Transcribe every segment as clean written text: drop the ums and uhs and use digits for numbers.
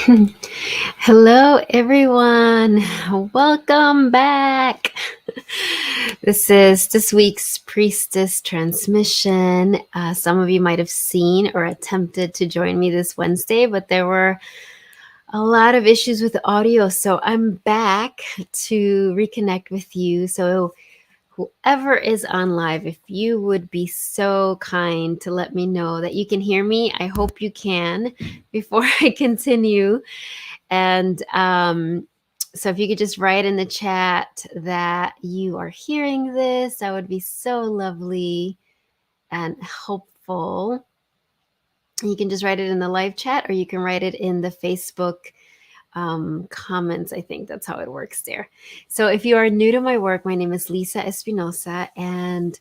Hello, everyone. Welcome back. This is this week's Priestess Transmission. Some of you might have seen or attempted to join me this Wednesday, but there were a lot of issues with the audio. So I'm back to reconnect with you. So whoever is on live, if you would be so kind to let me know that you can hear me. I hope you can before I continue. And so if you could just write in the chat that you are hearing this, that would be so lovely and helpful. You can just write it in the live chat, or you can write it in the Facebook comments. I think that's how it works there. So if you are new to my work, my name is Lisa Espinosa, and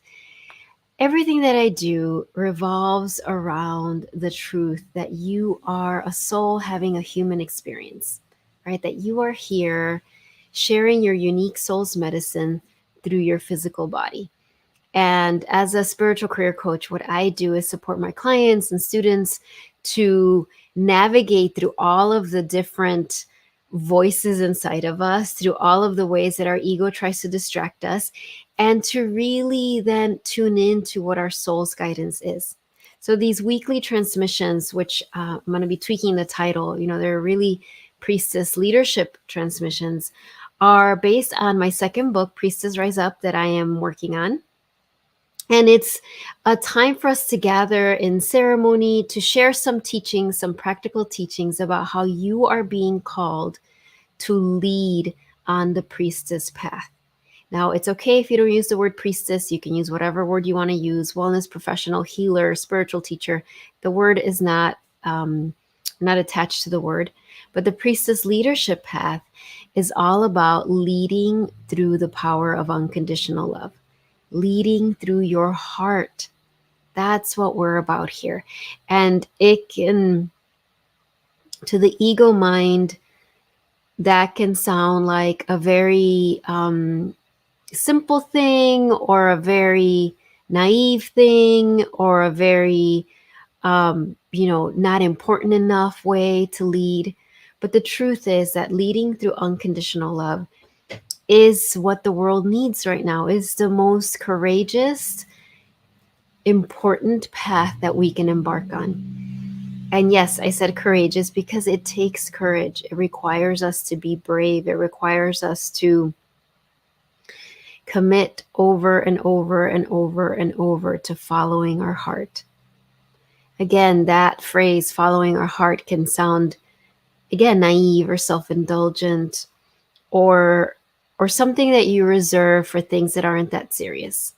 everything that I do revolves around the truth that you are a soul having a human experience, right? That you are here sharing your unique soul's medicine through your physical body. And as a spiritual career coach, what I do is support my clients and students to navigate through all of the different voices inside of us, through all of the ways that our ego tries to distract us, and to really then tune into what our soul's guidance is. So these weekly transmissions, which I'm going to be tweaking the title, they're really priestess leadership transmissions, are based on my second book, Priestess Rise Up, that I am working on. And it's a time for us to gather in ceremony to share some teachings, some practical teachings about how you are being called to lead on the priestess path. Now, it's okay if you don't use the word priestess. You can use whatever word you want to use: wellness professional, healer, spiritual teacher. The word is not attached to the word. But the priestess leadership path is all about leading through the power of unconditional love, leading through your heart. That's what we're about here. And it can, to the ego mind, that can sound like a very simple thing, or a very naive thing, or a very, not important enough way to lead. But the truth is that leading through unconditional love is what the world needs right now, is the most courageous, important path that we can embark on. And yes, I said courageous because it takes courage. It requires us to be brave. It requires us to commit over and over and over and over to following our heart. Again, that phrase, following our heart, can sound, again, naive or self-indulgent, or something that you reserve for things that aren't that serious.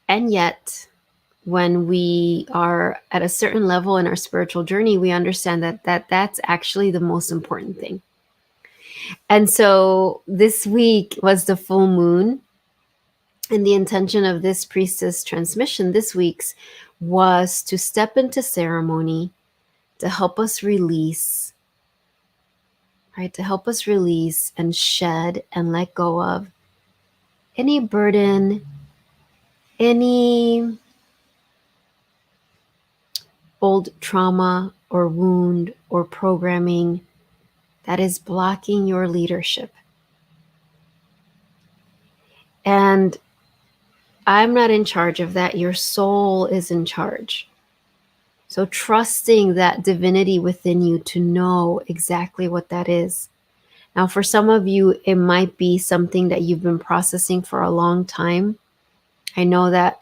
And yet, when we are at a certain level in our spiritual journey, we understand that that's actually the most important thing. And so this week was the full moon, and the intention of this priestess transmission this week's was to step into ceremony to help us release, right? To help us release and shed and let go of any burden, any old trauma or wound or programming that is blocking your leadership. And I'm not in charge of that. Your soul is in charge. So trusting that divinity within you to know exactly what that is. Now, for some of you, it might be something that you've been processing for a long time. I know that,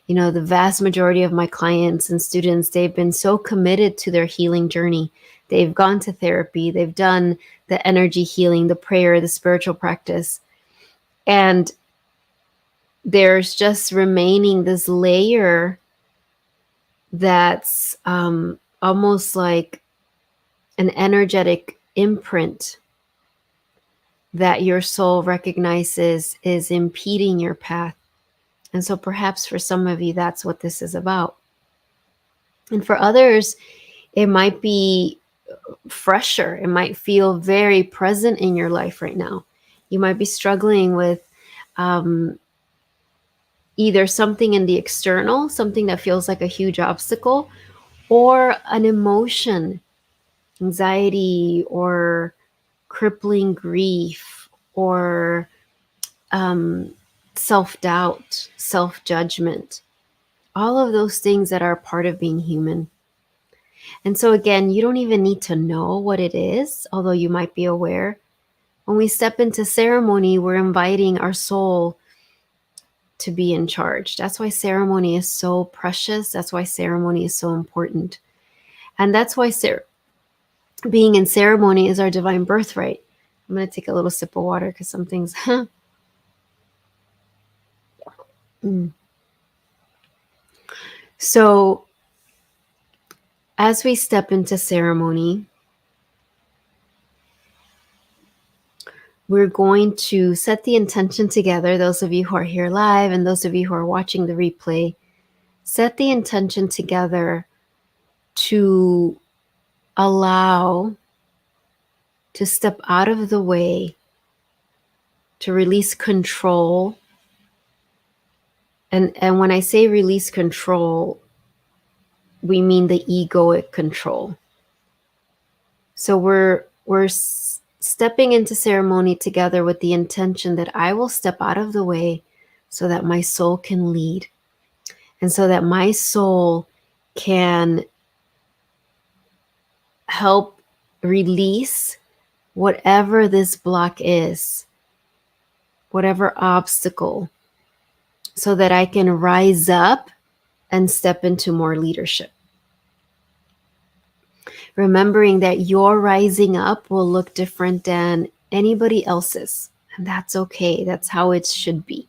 the vast majority of my clients and students, they've been so committed to their healing journey. They've gone to therapy. They've done the energy healing, the prayer, the spiritual practice. And there's just remaining this layer that's almost like an energetic imprint that your soul recognizes is impeding your path. And so perhaps for some of you, that's what this is about. And for others, it might be fresher. It might feel very present in your life right now. You might be struggling with either something in the external, something that feels like a huge obstacle, or an emotion anxiety or crippling grief or self-doubt, self-judgment, all of those things that are part of being human. And so again, you don't even need to know what it is, although you might be aware. When we step into ceremony, we're inviting our soul to be in charge. That's why ceremony is so precious. That's why ceremony is so important. And that's why being in ceremony is our divine birthright. I'm going to take a little sip of water because some things. So, as we step into ceremony, we're going to set the intention together. Those of you who are here live and those of you who are watching the replay, set the intention together to allow, to step out of the way, to release control. And when I say release control, we mean the egoic control. So we're stepping into ceremony together with the intention that I will step out of the way so that my soul can lead, and so that my soul can help release whatever this block is, whatever obstacle, so that I can rise up and step into more leadership. Remembering that your rising up will look different than anybody else's, and that's okay. That's how it should be.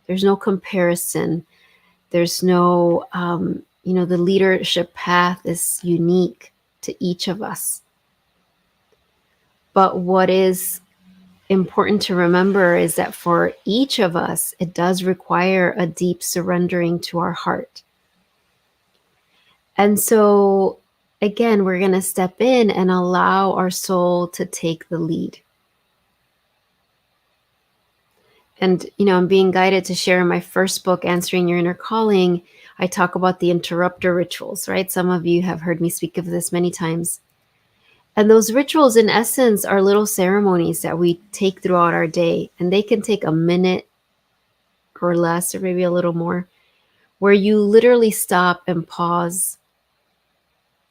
There's no comparison. There's no, the leadership path is unique to each of us. But what is important to remember is that for each of us, it does require a deep surrendering to our heart. And so, again, we're going to step in and allow our soul to take the lead. And, I'm being guided to share in my first book, Answering Your Inner Calling. I talk about the interrupter rituals, right? Some of you have heard me speak of this many times. And those rituals, in essence, are little ceremonies that we take throughout our day. And they can take a minute or less, or maybe a little more, where you literally stop and pause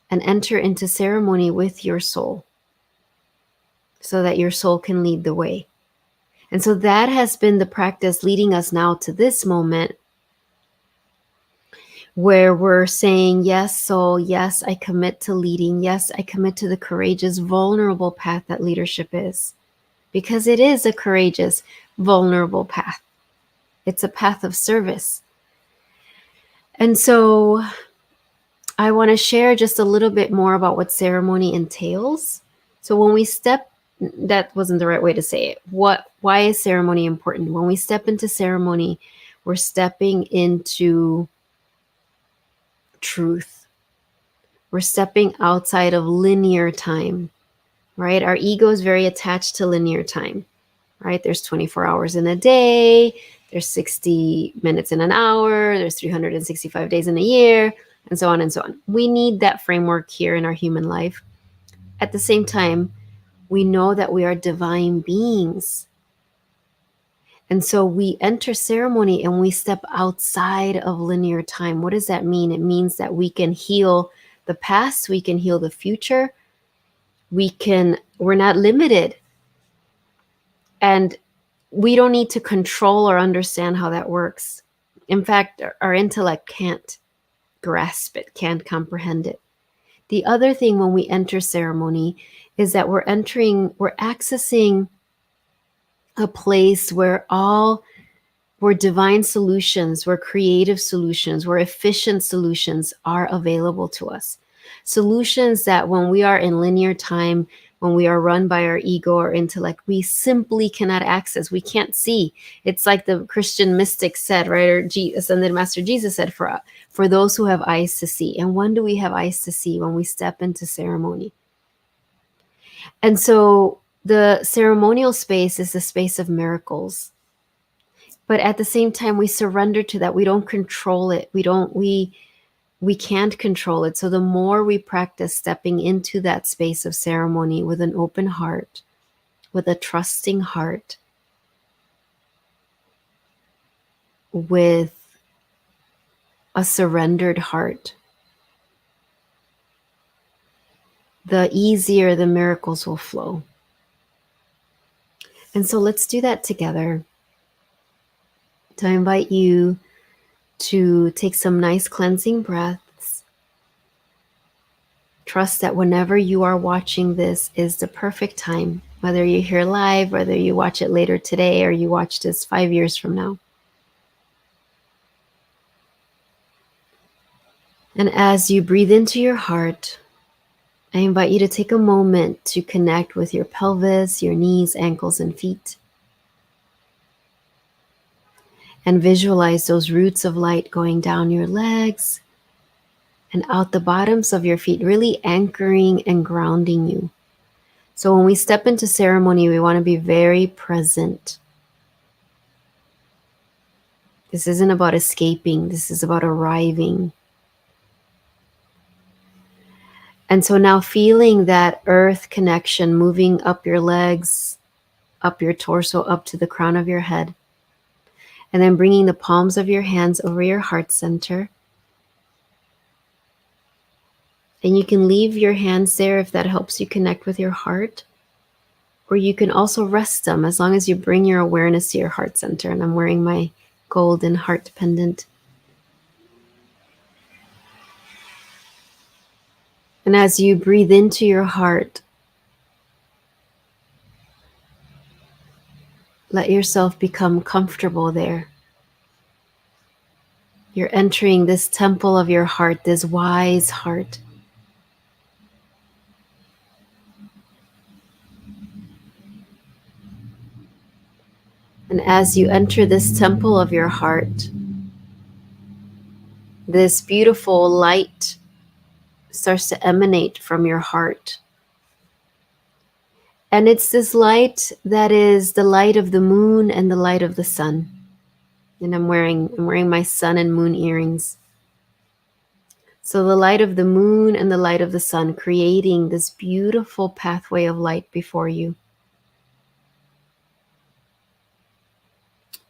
and enter into ceremony with your soul so that your soul can lead the way. And so that has been the practice leading us now to this moment where we're saying, yes, soul, yes, I commit to leading. Yes, I commit to the courageous, vulnerable path that leadership is. Because it is a courageous, vulnerable path. It's a path of service. And so I want to share just a little bit more about what ceremony entails. So when we step, that wasn't the right way to say it. Why is ceremony important? When we step into ceremony, we're stepping into truth. We're stepping outside of linear time, right? Our ego is very attached to linear time, right? There's 24 hours in a day. There's 60 minutes in an hour. There's 365 days in a year, and so on and so on. We need that framework here in our human life. At the same time, we know that we are divine beings. And so we enter ceremony and we step outside of linear time. What does that mean? It means that we can heal the past, we can heal the future. We're not limited. And we don't need to control or understand how that works. In fact, our intellect can't grasp it, can't comprehend it. The other thing when we enter ceremony is that we're accessing a place where divine solutions, where creative solutions, where efficient solutions are available to us. Solutions that when we are in linear time, when we are run by our ego or intellect, we simply cannot access. We can't see. It's like the Christian mystics said, right? Or Ascended Master Jesus said, for those who have eyes to see. And when do we have eyes to see? When we step into ceremony. And so the ceremonial space is the space of miracles. But at the same time, we surrender to that. We don't control it. We can't control it. So the more we practice stepping into that space of ceremony with an open heart, with a trusting heart, with a surrendered heart, the easier the miracles will flow. And so let's do that together. So I invite you to take some nice cleansing breaths. Trust that whenever you are watching this is the perfect time, whether you're here live, whether you watch it later today, or you watch this 5 years from now. And as you breathe into your heart, I invite you to take a moment to connect with your pelvis, your knees, ankles, and feet. And visualize those roots of light going down your legs and out the bottoms of your feet, really anchoring and grounding you. So when we step into ceremony, we want to be very present. This isn't about escaping. This is about arriving. And so now feeling that earth connection moving up your legs, up your torso, up to the crown of your head. And then bringing the palms of your hands over your heart center. And you can leave your hands there if that helps you connect with your heart. Or you can also rest them as long as you bring your awareness to your heart center. And I'm wearing my golden heart pendant. And as you breathe into your heart, let yourself become comfortable there. You're entering this temple of your heart, this wise heart. And as you enter this temple of your heart, this beautiful light starts to emanate from your heart. And it's this light that is the light of the moon and the light of the sun. And I'm wearing my sun and moon earrings. So the light of the moon and the light of the sun creating this beautiful pathway of light before you.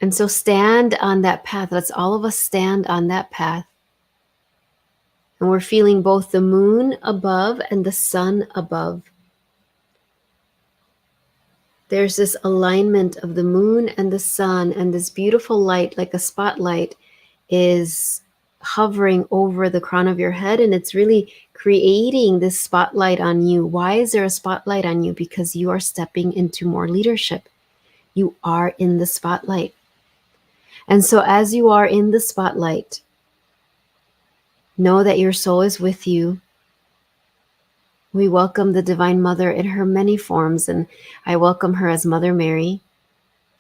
And so stand on that path. Let's all of us stand on that path. And we're feeling both the moon above and the sun above. There's this alignment of the moon and the sun, and this beautiful light, like a spotlight, is hovering over the crown of your head, and it's really creating this spotlight on you. Why is there a spotlight on you? Because you are stepping into more leadership. You are in the spotlight. And so as you are in the spotlight, know that your soul is with you. We welcome the Divine Mother in her many forms, and I welcome her as Mother Mary.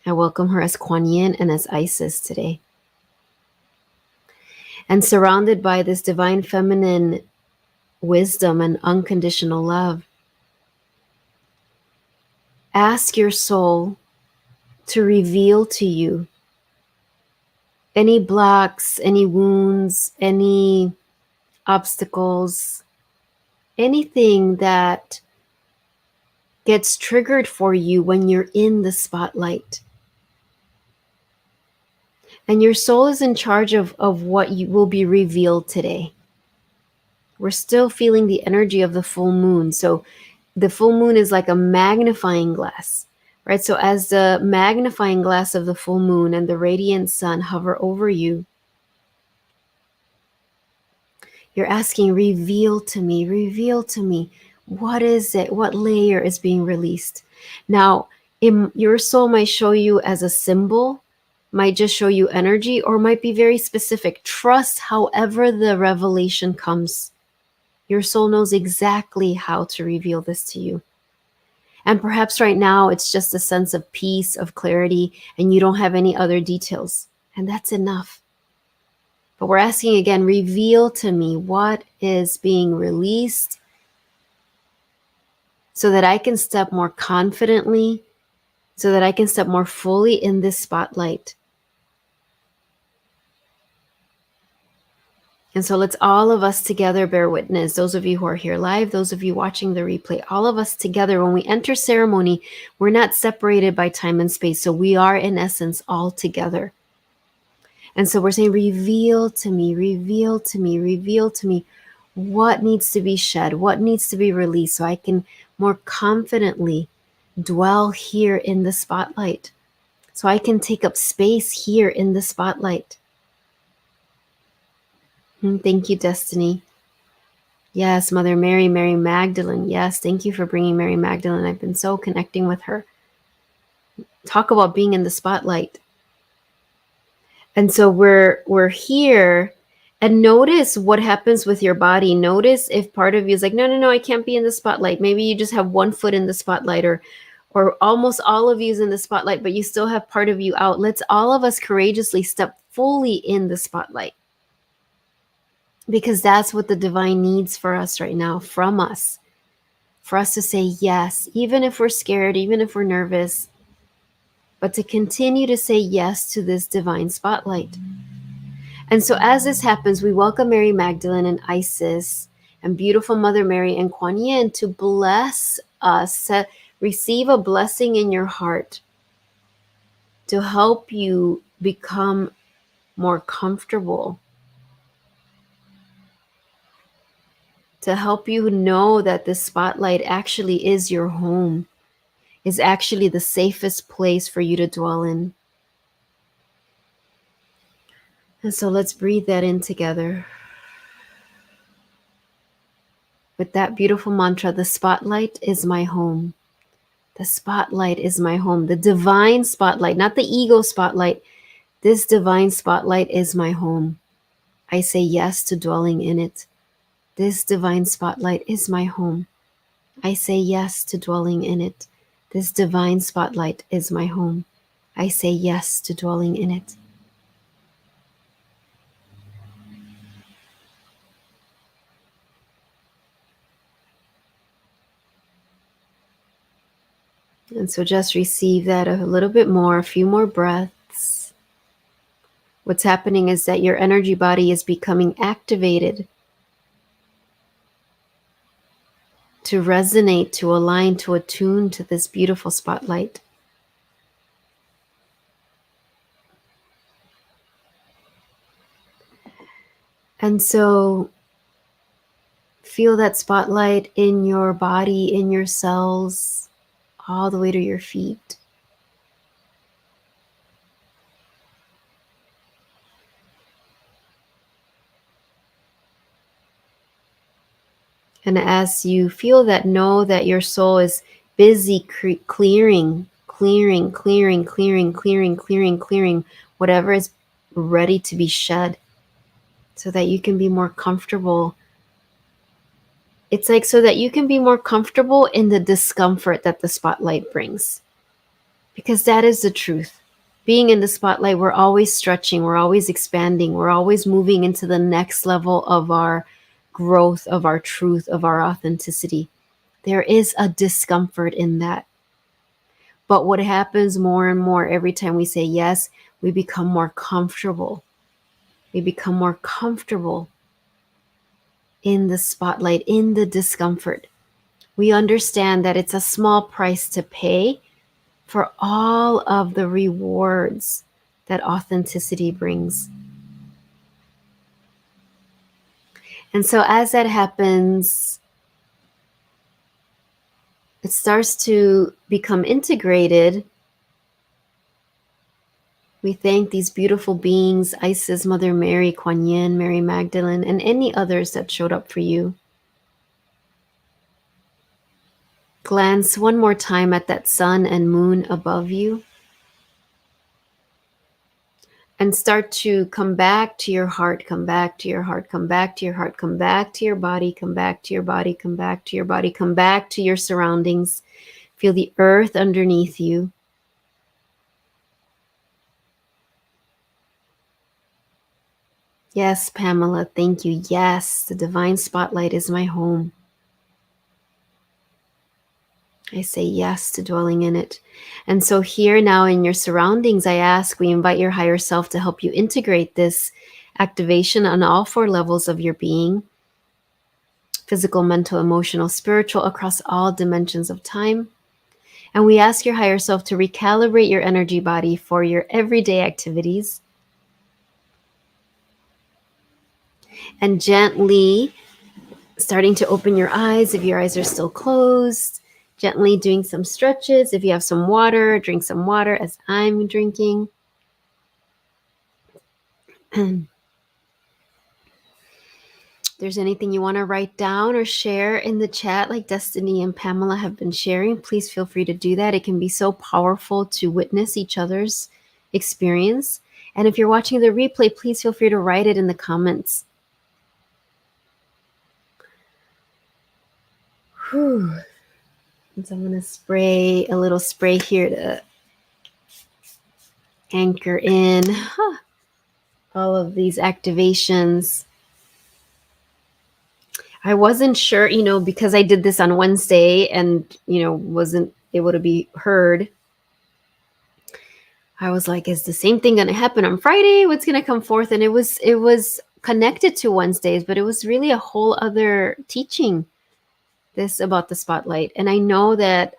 I welcome her as Kuan Yin and as Isis today. And surrounded by this divine feminine wisdom and unconditional love, ask your soul to reveal to you any blocks, any wounds, any obstacles, anything that gets triggered for you when you're in the spotlight. And your soul is in charge of what will be revealed today. We're still feeling the energy of the full moon. So the full moon is like a magnifying glass, right? So as the magnifying glass of the full moon and the radiant sun hover over you, you're asking, reveal to me, what is it? What layer is being released? Now, your soul might show you as a symbol, might just show you energy, or might be very specific. Trust however the revelation comes. Your soul knows exactly how to reveal this to you. And perhaps right now it's just a sense of peace, of clarity, and you don't have any other details. And that's enough. But we're asking again, reveal to me what is being released so that I can step more confidently, so that I can step more fully in this spotlight. And so let's all of us together bear witness. Those of you who are here live, those of you watching the replay, all of us together, when we enter ceremony, we're not separated by time and space. So we are in essence all together. And so we're saying, reveal to me, reveal to me, reveal to me what needs to be shed, what needs to be released, so I can more confidently dwell here in the spotlight, so I can take up space here in the spotlight. Thank you, Destiny. Yes, Mother Mary, Mary Magdalene. Yes, thank you for bringing Mary Magdalene. I've been so connecting with her. Talk about being in the spotlight. And so we're here, and notice what happens with your body. Notice if part of you is like, no, I can't be in the spotlight. Maybe you just have one foot in the spotlight, or almost all of you is in the spotlight, but you still have part of you out. Let's all of us courageously step fully in the spotlight, because that's what the divine needs for us right now, from us, for us to say yes, even if we're scared, even if we're nervous, but to continue to say yes to this divine spotlight. And so as this happens, we welcome Mary Magdalene and Isis and beautiful Mother Mary and Kuan Yin to bless us, to receive a blessing in your heart to help you become more comfortable, to help you know that the spotlight actually is your home, is actually the safest place for you to dwell in. And so let's breathe that in together. With that beautiful mantra, the spotlight is my home. The spotlight is my home. The divine spotlight, not the ego spotlight. This divine spotlight is my home. I say yes to dwelling in it. This divine spotlight is my home. I say yes to dwelling in it. This divine spotlight is my home. I say yes to dwelling in it. And so just receive that a little bit more, a few more breaths. What's happening is that your energy body is becoming activated to resonate, to align, to attune to this beautiful spotlight. And so feel that spotlight in your body, in your cells, all the way to your feet. And as you feel that, know that your soul is busy clearing whatever is ready to be shed, so that you can be more comfortable. It's like so that you can be more comfortable in the discomfort that the spotlight brings. Because that is the truth. Being in the spotlight, we're always stretching, we're always expanding, we're always moving into the next level of our growth, of our truth, of our authenticity. There is a discomfort in that. But what happens more and more every time we say yes, we become more comfortable. We become more comfortable in the spotlight, in the discomfort. We understand that it's a small price to pay for all of the rewards that authenticity brings. And so as that happens, it starts to become integrated. We thank these beautiful beings, Isis, Mother Mary, Kuan Yin, Mary Magdalene, and any others that showed up for you. Glance one more time at that sun and moon above you. And start to come back to your heart, come back to your heart, come back to your heart, come back to your body, come back to your body, come back to your body, come back to your surroundings. Feel the earth underneath you. Yes, Pamela, thank you. Yes, the divine spotlight is my home. I say yes to dwelling in it. And so here now in your surroundings, we invite your higher self to help you integrate this activation on all 4 levels of your being: physical, mental, emotional, spiritual, across all dimensions of time. And we ask your higher self to recalibrate your energy body for your everyday activities, and gently starting to open your eyes if your eyes are still closed, gently doing some stretches. If you have some water, drink some water as I'm drinking. If there's anything you want to write down or share in the chat, like Destiny and Pamela have been sharing, please feel free to do that. It can be so powerful to witness each other's experience. And if you're watching the replay, please feel free to write it in the comments. Whew. So I'm going to spray a little spray here to anchor in all of these activations. I wasn't sure, because I did this on Wednesday and, wasn't able to be heard. I was like, is the same thing going to happen on Friday? What's going to come forth? And it was connected to Wednesdays, but it was really a whole other teaching, this about the spotlight. And I know that,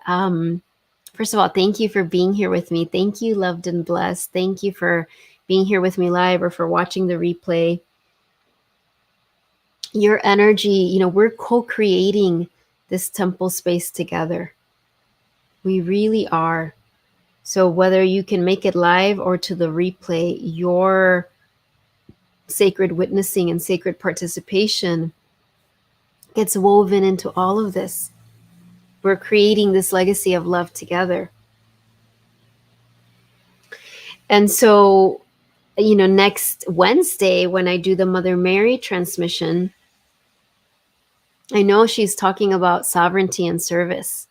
first of all, thank you for being here with me. Thank you, loved and blessed. Thank you for being here with me live or for watching the replay. Your energy, we're co-creating this temple space together. We really are. So whether you can make it live or to the replay, your sacred witnessing and sacred participation gets woven into all of this. We're creating this legacy of love together. And so, next Wednesday, when I do the Mother Mary transmission, I know she's talking about sovereignty and service.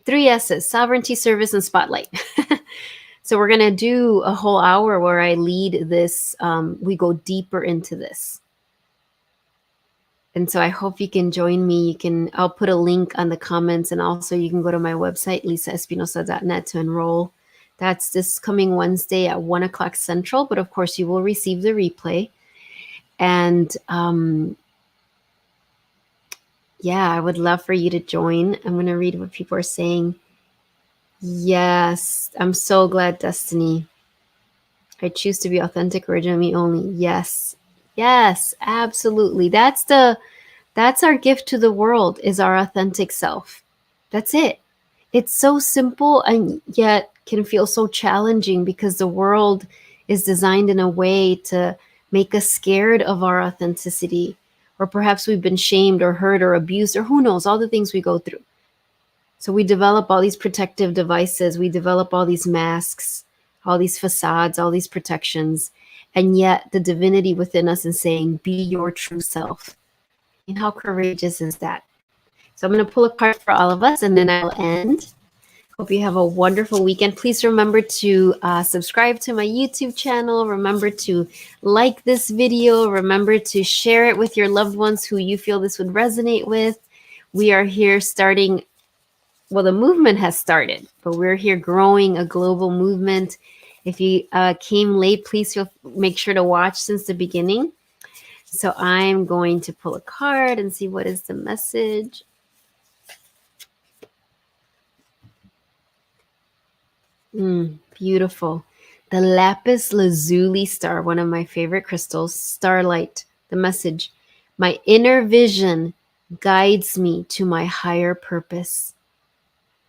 3 S's: sovereignty, service, and spotlight. So we're going to do a whole hour where I lead this. We go deeper into this. And so I hope you can join me. I'll put a link on the comments, and also you can go to my website, lisaespinosa.net, to enroll. That's this coming Wednesday at 1 o'clock Central, but of course you will receive the replay. And I would love for you to join. I'm going to read what people are saying. Yes, I'm so glad, Destiny. I choose to be authentic, original me only. Yes, absolutely. That's our gift to the world, is our authentic self. That's it. It's so simple and yet can feel so challenging because the world is designed in a way to make us scared of our authenticity. Or perhaps we've been shamed or hurt or abused, or who knows, all the things we go through. So we develop all these protective devices. We develop all these masks, all these facades, all these protections. And yet the divinity within us is saying, be your true self. And how courageous is that? So I'm going to pull a card for all of us, and then I'll end. Hope you have a wonderful weekend. Please remember to subscribe to my YouTube channel. Remember to like this video. Remember to share it with your loved ones who you feel this would resonate with. We are here starting, well, the movement has started, but we're here growing a global movement. If you came late, please make sure to watch since the beginning. So I'm going to pull a card and see what is the message. Beautiful. The lapis lazuli star, one of my favorite crystals, starlight. The message: my inner vision guides me to my higher purpose.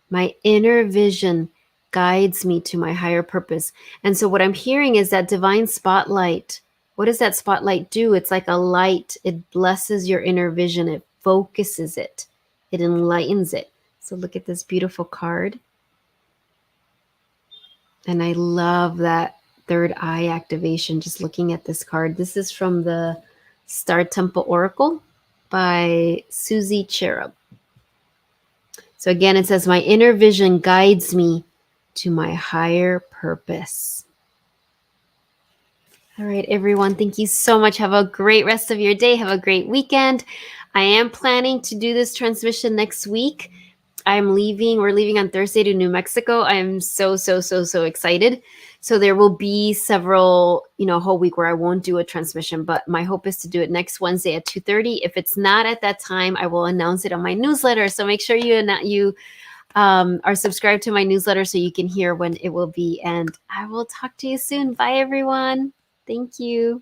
My inner vision guides me to my higher purpose. And so what I'm hearing is that divine spotlight. What does that spotlight do? It's like a light. It blesses your inner vision. It focuses it. It enlightens it. So look at this beautiful card. And I love that third eye activation, just looking at this card. This is from the Star Temple Oracle by Susie Cherub. So again, it says, my inner vision guides me to my higher purpose. All right, everyone, thank you so much. Have a great rest of your day. Have a great weekend. I am planning to do this transmission next week. I'm leaving. We're leaving on Thursday to New Mexico. I am so excited. So there will be several, a whole week where I won't do a transmission, but my hope is to do it next Wednesday at 2:30. If it's not at that time, I will announce it on my newsletter. So make sure you are subscribed to my newsletter so you can hear when it will be. And I will talk to you soon. Bye, everyone. Thank you.